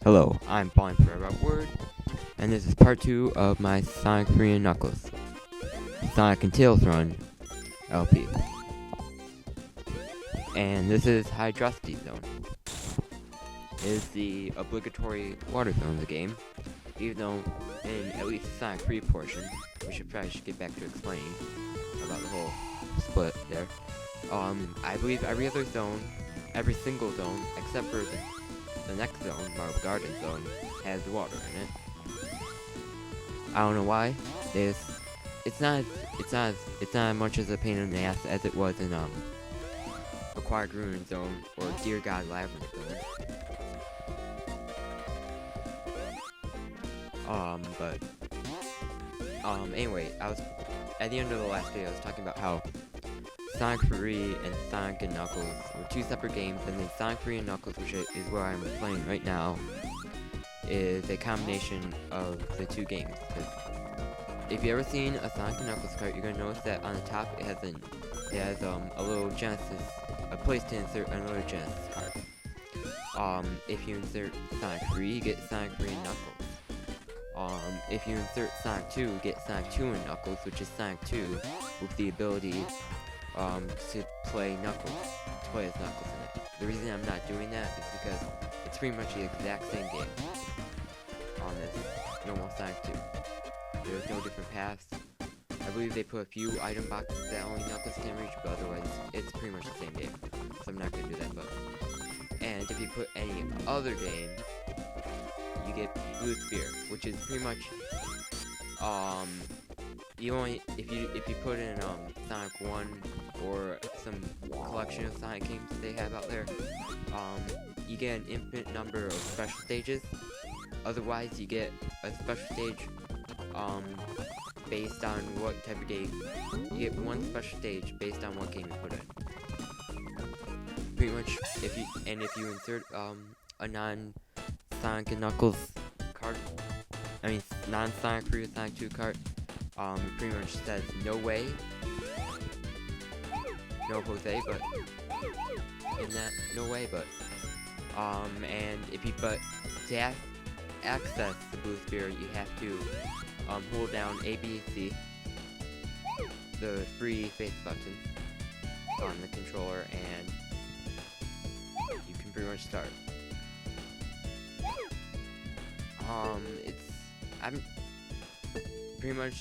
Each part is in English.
Hello, I'm Falling Forever Word, and this is part 2 of my Sonic 3 and Knuckles Sonic and Tails Run LP. And this is Hydrosity Zone. It is the obligatory water zone of the game, even though in at least the Sonic 3 portion, we should get back to explaining about the whole split there. I believe every other zone, every single zone, except for the next zone, Marble Garden Zone, has water in it. I don't know why. It's not as much as a pain in the ass as it was in Acquired Ruin Zone or Dear God Labyrinth Zone. Anyway, I was at the end of the last video. I was talking about how Sonic 3 and Sonic and Knuckles were two separate games, and then Sonic 3 and Knuckles, which is where I'm playing right now, is a combination of the two games. If you've ever seen a Sonic and Knuckles cart, you're gonna notice that on the top it has a little Genesis, a place to insert another Genesis card. If you insert Sonic 3, you get Sonic 3 and Knuckles. If you insert Sonic 2, you get Sonic 2 and Knuckles, which is Sonic 2 with the ability to play as Knuckles in it. The reason I'm not doing that is because it's pretty much the exact same game on this normal Sonic 2. There's no different paths. I believe they put a few item boxes that only Knuckles can reach, but otherwise it's pretty much the same game. So I'm not going to do that, and if you put any other game, you get Blue Spear, which is pretty much if you put in Sonic 1 or some collection of Sonic games that they have out there, you get an infinite number of special stages. Otherwise, you get a special stage based on what type of game. You get one special stage based on what game you put in. Pretty much, if you insert a non-Sonic and Knuckles card, non-Sonic 3 or Sonic 2 card, it pretty much says no way, no Jose, but in that no way, but and to access the Blue Spear, you have to hold down A, B, and C, the three face buttons on the controller, and you can pretty much start.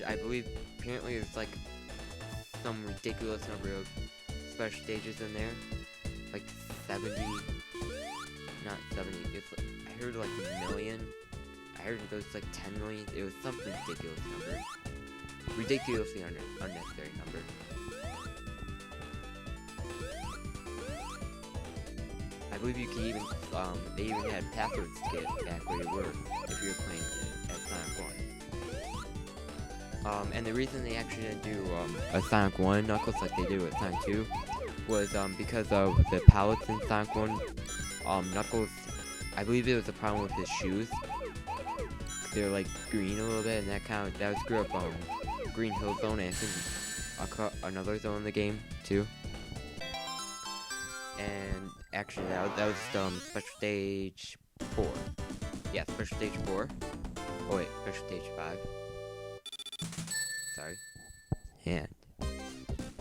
I believe, apparently there's like some ridiculous number of special stages in there, like 70, not 70, I heard like a million, I heard it was like 10 million, it was some ridiculous number, ridiculously unnecessary number. I believe you can even, they even had passwords to get back where you were if you were playing at Sonic 1. And the reason they actually didn't do a Sonic 1 Knuckles like they did with Sonic 2 was because of the palettes in Sonic 1. Knuckles, I believe it was a problem with his shoes. They're like green a little bit, and that would screw up Green Hill Zone, and I think another zone in the game too. And actually, that was Special Stage 4. Yeah, Special Stage 4. Oh wait, Special Stage 5. Sorry. And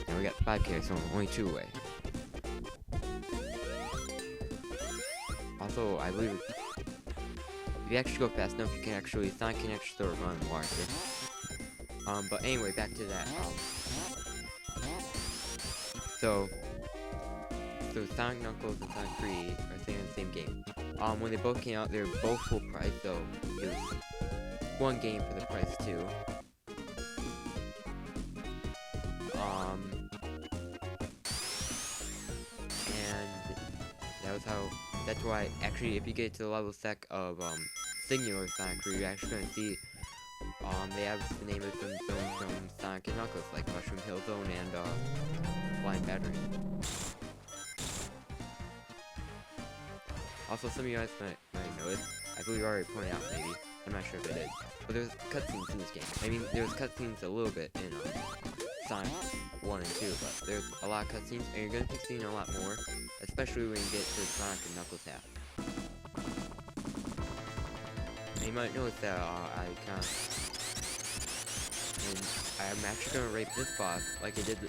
now we got 5K, so only 2 away. Also, I believe if you actually go fast enough, Sonic can actually throw a run in the water. But anyway, back to that. So Sonic Knuckles and Sonic 3 are staying in the same game. When they both came out, they were both full price, so it was one game for the price of 2. And that's why, actually, if you get to the level sec of Singular Sonic 3, you're actually gonna see they have the name of some zones from Sonic and Knuckles, like Mushroom Hill Zone and Blind Battery. Also, some of you guys might know this. I believe I already pointed out, maybe. I'm not sure if I did. But there's cutscenes in this game. I mean, there's cutscenes a little bit in Sonic 1 and 2, but there's a lot of cutscenes, and you're going to be seeing a lot more, especially when you get to Sonic and Knuckles half. And you might notice that I'm actually gonna rape this boss like I did the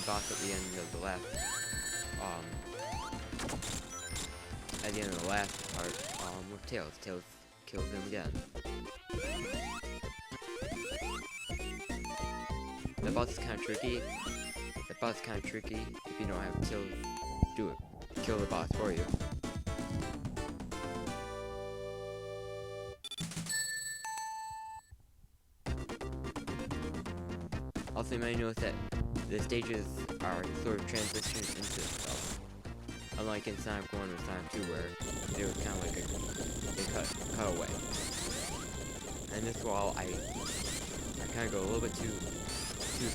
boss at the end of the last part with Tails. Tails kills him again. The boss is kinda tricky. The boss is kinda tricky if you don't have Tails do it. Kill the boss for you. Also, you might notice that the stages are sort of transitioned into stuff. Unlike in Sonic 1 or Sonic 2 where they were kind of like they cut away. And this wall, I kind of go a little bit too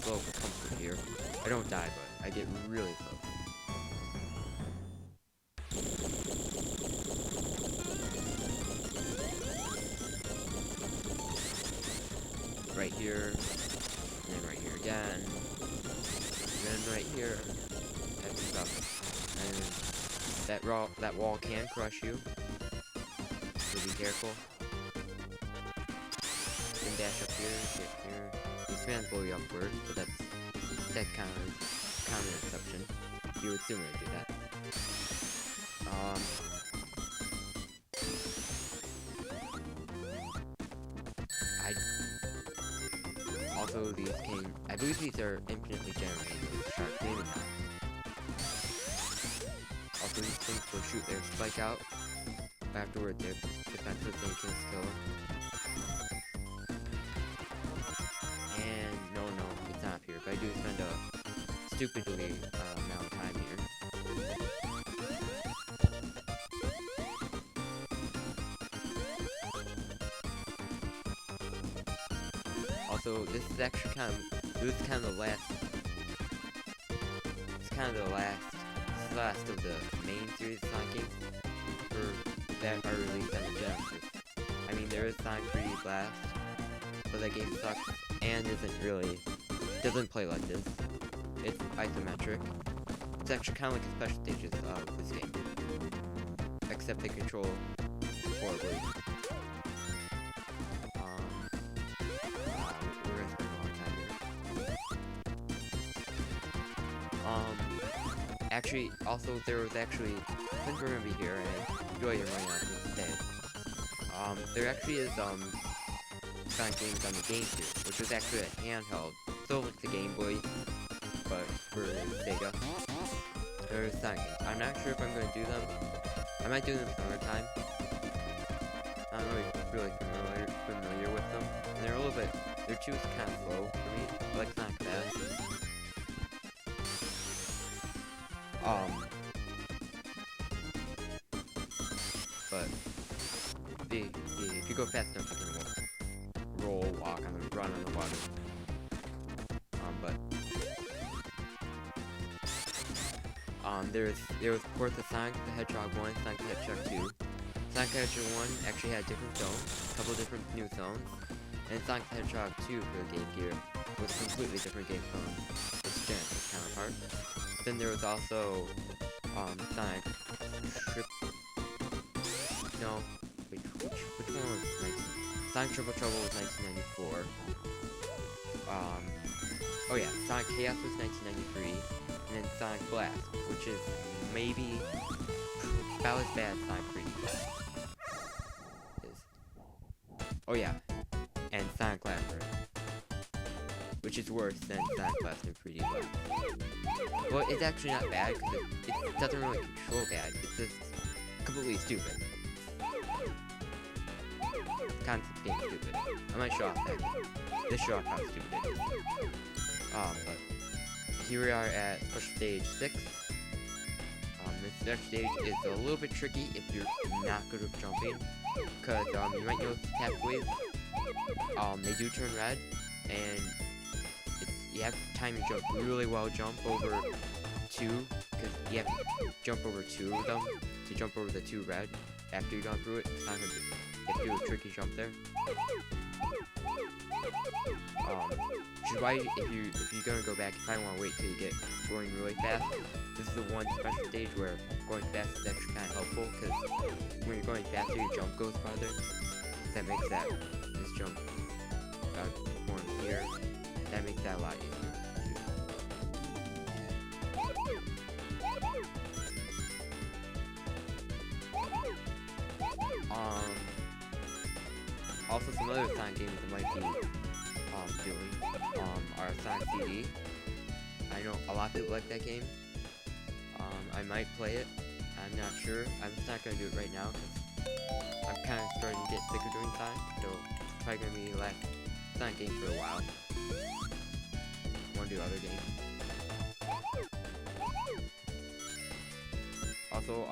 slow for comfort here. I don't die, but I get really close. Right here, and then right here again, and then right here, type of stuff. And that wall can crush you, so be careful. You can dash up here, get here. This man's blow you upward, but that kind of an exception. You would assume it would do that. Also, I believe these are infinitely generated with sharp maybe not. Also, these things will shoot their spike out, but afterward their defensive thing can kill. And no, it's not up here, but I do spend a stupidly amount of time here. Also, this is actually kind of the last of the main series of Sonic games that are released on the Genesis. I mean, there is Sonic 3D Blast, but that game sucks and doesn't play like this. It's isometric. It's actually kind of like the special stages of this game, except they control horribly. Actually, also, there was since we're gonna be here, and I enjoy your money on this today, there actually is, Sonic games on the GameCube, which was actually a handheld, so like the Game Boy, but for Sega. There's Sonic games. I'm not sure if I'm gonna do them. I might do them some other time. I'm not really familiar with them, and they're too kind of slow for me. I like Sonic Fast. But if you go fast enough, you can walk, run on the water. There was of course the Sonic the Hedgehog 1, Sonic the Hedgehog 2. Sonic the Hedgehog 1 actually had different zones, a couple different new zones, and Sonic the Hedgehog 2 for the Game Gear was a completely different game from its Genesis counterpart. Then there was also Sonic which one was Sonic Triple Trouble was 1994. Oh yeah, Sonic Chaos was 1993, and then Sonic Blast, which is maybe about as bad as Sonic 3D Blast is. Oh yeah, and Sonic Labyrinth, which is worse than Sonic Blast and 3D Blast. Well, it's actually not bad, because it doesn't really control bad, it's just completely stupid. The concept's being stupid. I might show off that. This show off how stupid it is. But here we are at special stage 6. This next stage is a little bit tricky if you're not good with jumping, because you might notice pathways, they do turn red, and you have to time your jump really well. Jump over 2, because you have to jump over 2 of them to jump over the 2 red after you've gone through it. It's not gonna be, you have to do a tricky jump there. Which is why if you're gonna go back, you probably want to wait till you get going really fast. This is the one special stage where going fast is actually kind of helpful, because when you're going faster, your jump goes farther. That makes this jump form here. That makes that a lot easier. Also, some other Sonic games that might be doing are Sonic CD. I know a lot of people like that game. I might play it. I'm not sure. I'm just not gonna do it right now because I'm kind of starting to get sick of doing Sonic, so it's probably gonna be the last Sonic game for a while. I want to do other games. Also,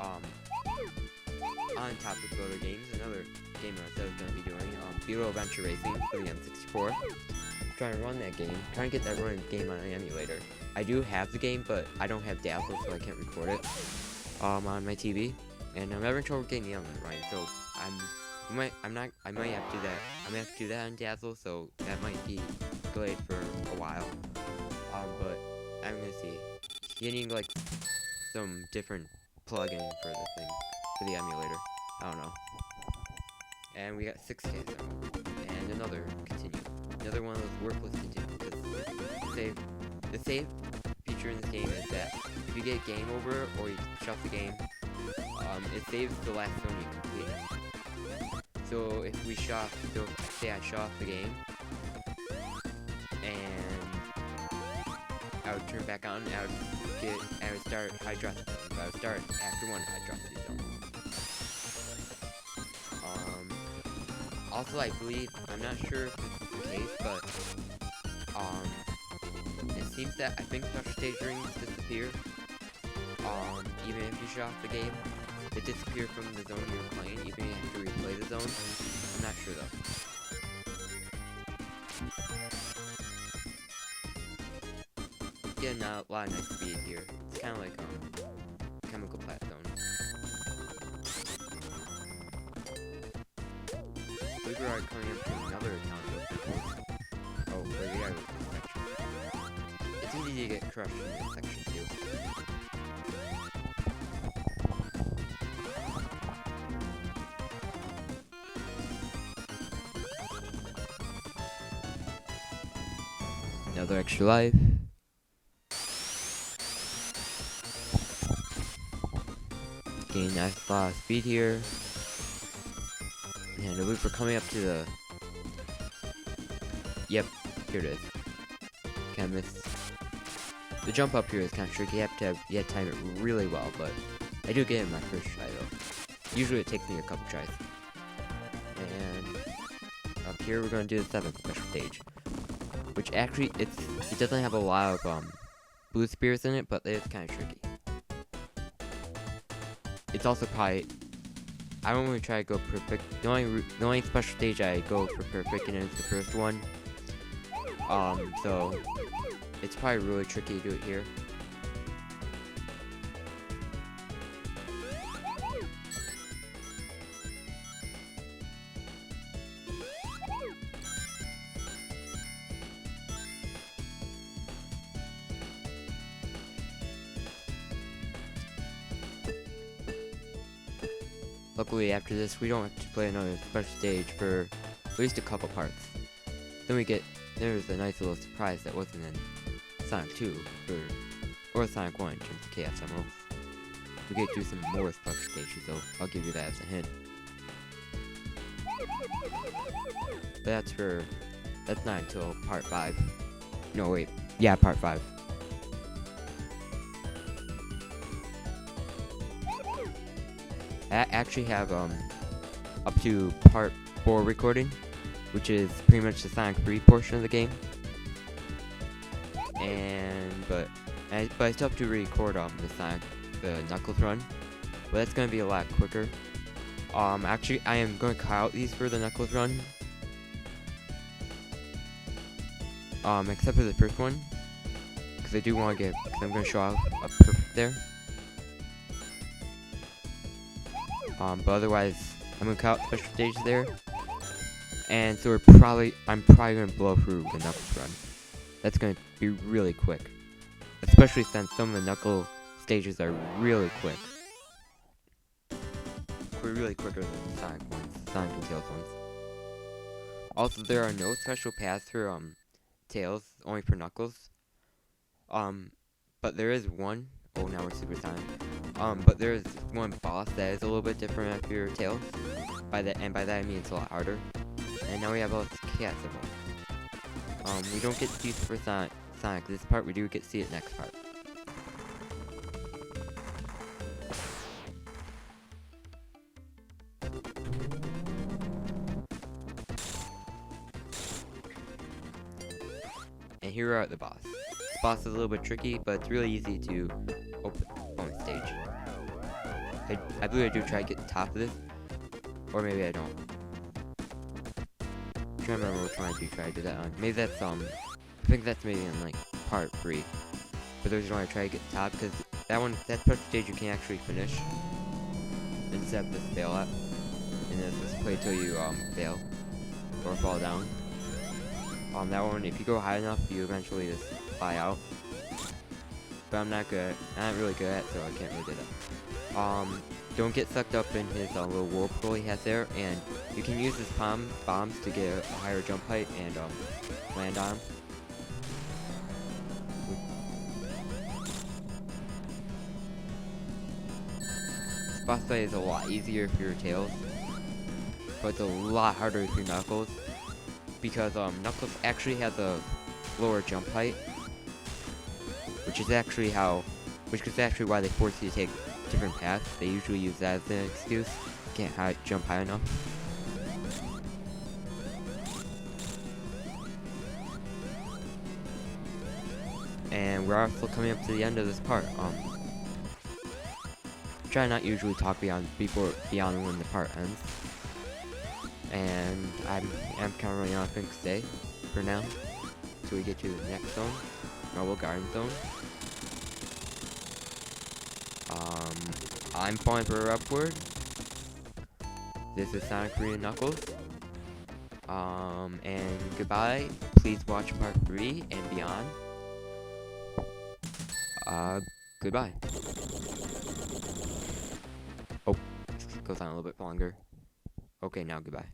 on topic of other games, another game I said I was going to be doing, Beetle Adventure Racing for the N64. Trying to run that game, trying to get that running game on an emulator. I do have the game, but I don't have Dazzle, so I can't record it on my TV. And I'm having trouble getting the element right, so I might have to do that. I might have to do that on Dazzle, so that might be delayed for a while. But I'm gonna see. Getting like some different plugin for the thing, for the emulator. I don't know. And we got 6 days now. And another continue. Another one of those worthless continue. Because the save feature in this game is that if you get game over or you shut off the game, it saves the last zone you completed. So if we shut off, so say I shut off the game, and I would turn back on, and I would start Hydrosity. I would start after 1 Hydrosity zone. Also, I believe, I'm not sure if this is the case, but it seems that I think special stage rings disappear. Even if you shut off the game, it disappears from the zone you're playing, even if you have to replay the zone. I'm not sure though. Getting a lot of nice speed here. It's kind of like Chemical Plant Zone. I believe we are coming up to another town. Oh, but we gotta go to this section. It's easy to get crushed in this section too. Another extra life. Gain nice lot of speed here. And I believe we're coming up to the... Yep, here it is. Kinda missed. The jump up here is kinda tricky. You have to time it really well, but I do get it in my first try though. Usually it takes me a couple tries. And up here we're gonna do the 7th special stage. Which actually, it doesn't have a lot of blue spears in it, but it's kind of tricky. It's also probably, I don't really try to go perfect. The only special stage I go for perfect and it's the first one. So it's probably really tricky to do it here. Luckily, after this, we don't have to play another special stage for at least a couple parts. Then there's a nice little surprise that wasn't in Sonic 2, or Sonic 1 in terms of Chaos Emeralds. We get to do some more special stages, so I'll give you that as a hint. But that's not until part 5. No, wait. Yeah, part 5. I actually have up to part 4 recording, which is pretty much the Sonic 3 portion of the game. But I still have to record the Knuckles run, but that's gonna be a lot quicker. Actually, I am going to cut out these for the Knuckles run, except for the first one, because I do want to because I'm gonna show off a perfect there. But otherwise, I'm gonna cut out special stages there. And so I'm probably gonna blow through the Knuckles run. That's gonna be really quick. Especially since some of the Knuckle stages are really quick. We're really quicker than Sonic ones, Sonic and Tails ones. Also, there are no special paths for Tails, only for Knuckles. But there is one. Oh, now we're Super Sonic. But there is one boss that is a little bit different after your Tails. By that I mean it's a lot harder. And now we have all this chaos symbol. We don't get to see Super Sonic this part. We do get to see it next part. And here we are at the boss. This boss is a little bit tricky, but it's really easy to open on stage. I believe I do try to get the top of this, or maybe I don't. I'm trying to remember which one I do try to do that on. Maybe that's I think that's maybe in like part 3. But there's one I try to get the top because that's part of the stage you can actually finish instead of just fail at. And then just play till you fail or fall down. That one, if you go high enough, you eventually just fly out. But I'm not really good at it, so I can't really do that. Don't get sucked up in his little whirlpool he has there, and you can use his bombs to get a higher jump height and land on him. This boss fight is a lot easier if you're Tails, but it's a lot harder if you're Knuckles. Because Knuckles actually has a lower jump height, which is actually why they force you to take different paths. They usually use that as an excuse. You can't jump high enough. And we're also coming up to the end of this part. Try not usually talk beyond when the part ends. And I'm kind of running out of things to say for now. So we get to the next zone, Marble Garden Zone. I'm falling for upward. This is Sonic 3 and Knuckles. And goodbye. Please watch part 3 and beyond. Goodbye. Oh, this goes on a little bit longer. Okay, now goodbye.